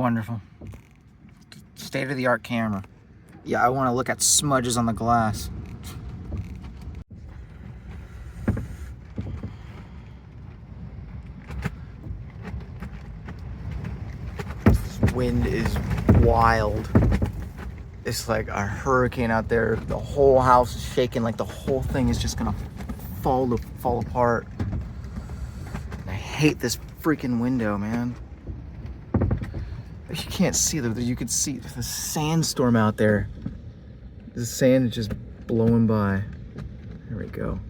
Wonderful. State-of-the-art camera. Yeah, I want to look at smudges on the glass. This wind is wild. It's like a hurricane out there. The whole house is shaking, like the whole thing is just gonna fall apart. I hate this freaking window, man. You can't see you can see the sandstorm out there. The sand is just blowing by. There we go.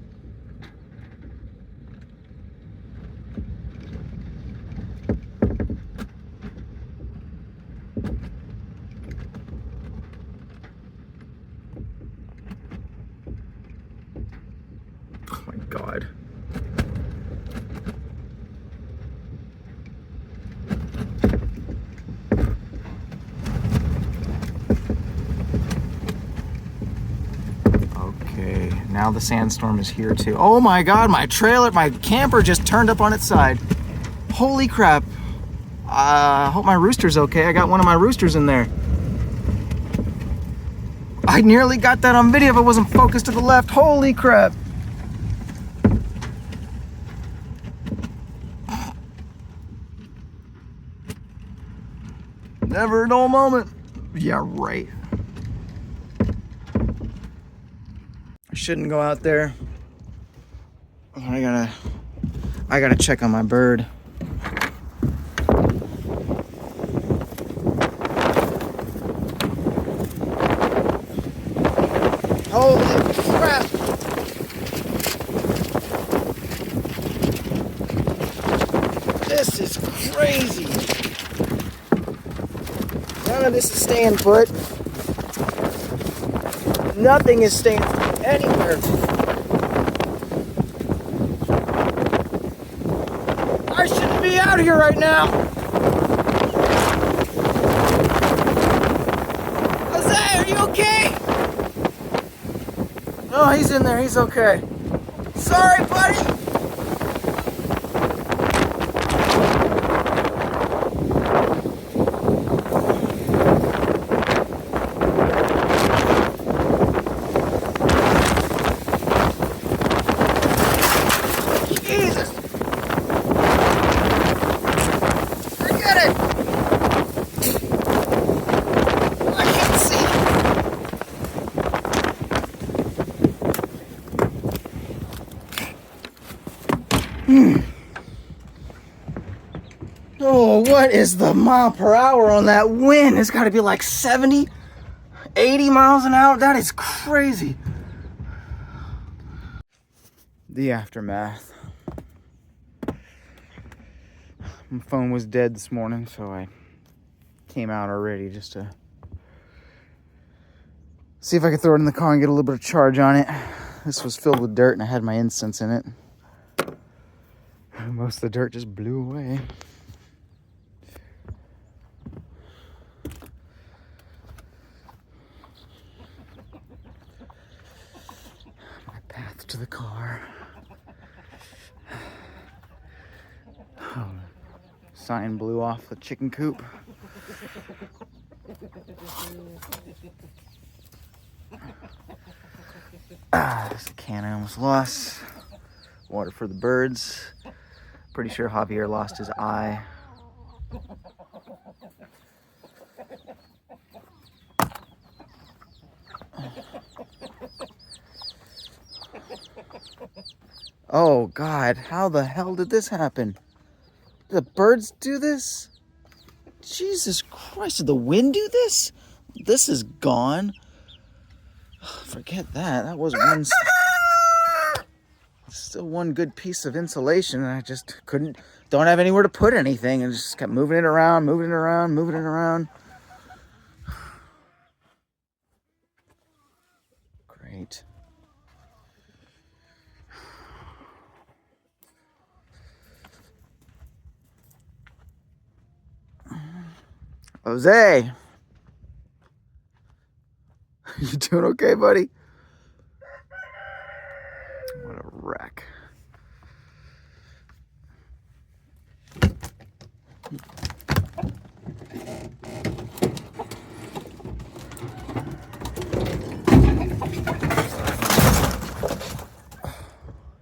Oh my God. Okay, now the sandstorm is here too. Oh my God, my camper just turned up on its side. Holy crap. I hope my rooster's okay. I got one of my roosters in there. I nearly got that on video if I wasn't focused to the left. Holy crap. Never a dull moment. Yeah, right. I shouldn't go out there. I gotta check on my bird. Holy crap! This is crazy. None of this is staying put. Nothing is staying put anywhere. I shouldn't be out here right now. Jose, are you okay? No, he's in there. He's okay. Sorry, buddy. Jesus. Forget it. I can't see. Oh, what is the mile per hour on that wind? It's got to be like 70, 80 miles an hour. That is crazy. The aftermath. My phone was dead this morning, so I came out already just to see if I could throw it in the car and get a little bit of charge on it. This was filled with dirt and I had my incense in it. Most of the dirt just blew away. My path to the car. Oh, sign blew off the chicken coop. This can I almost lost. Water for the birds. Pretty sure Javier lost his eye. Oh God, how the hell did this happen? Did the birds do this? Jesus Christ, did the wind do this? This is gone. Forget that. That was one. Still one good piece of insulation, and I just don't have anywhere to put anything, and just kept moving it around, moving it around, moving it around. Great. Jose! You doing okay, buddy? What a wreck.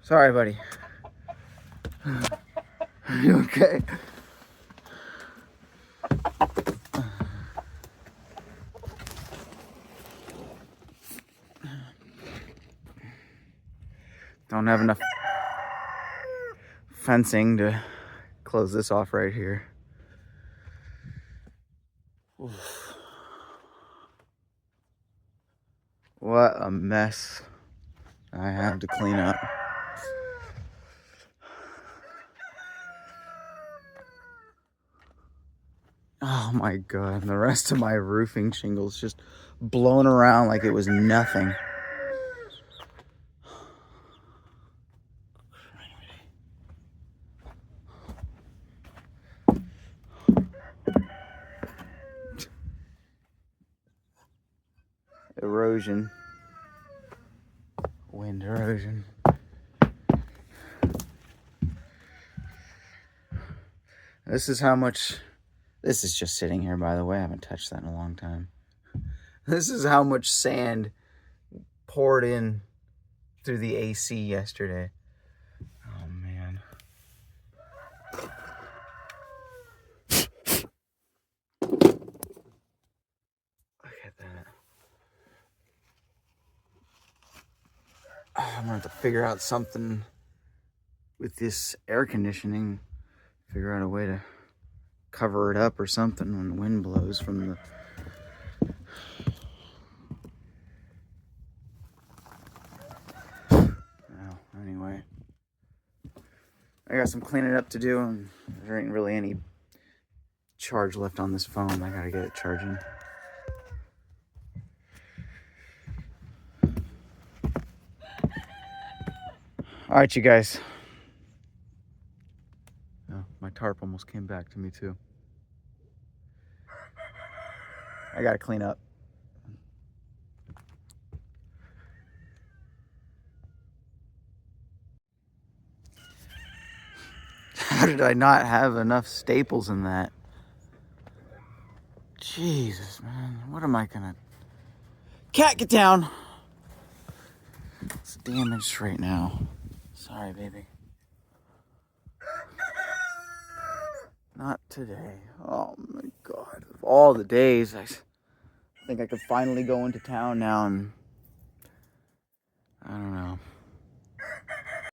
Sorry, buddy. Are you okay? Don't have enough fencing to close this off right here. Oof. What a mess I have to clean up. Oh my God, the rest of my roofing shingles just blown around like it was nothing. Erosion. Wind erosion. This is how much, this is just sitting here, by the way. I haven't touched that in a long time. This is how much sand poured in through the AC yesterday. Oh, man. Look at that. I'm gonna have to figure out something with this air conditioning. Figure out a way to cover it up or something when the wind blows from the... Well, anyway. I got some cleaning up to do, and there ain't really any charge left on this phone. I gotta get it charging. All right, you guys. Oh, my tarp almost came back to me too. I gotta clean up. How did I not have enough staples in that? Jesus, man. What am I gonna... Cat, get down! It's damaged right now. Sorry, baby. Not today. Oh my God. Of all the days, I think I could finally go into town now and... I don't know.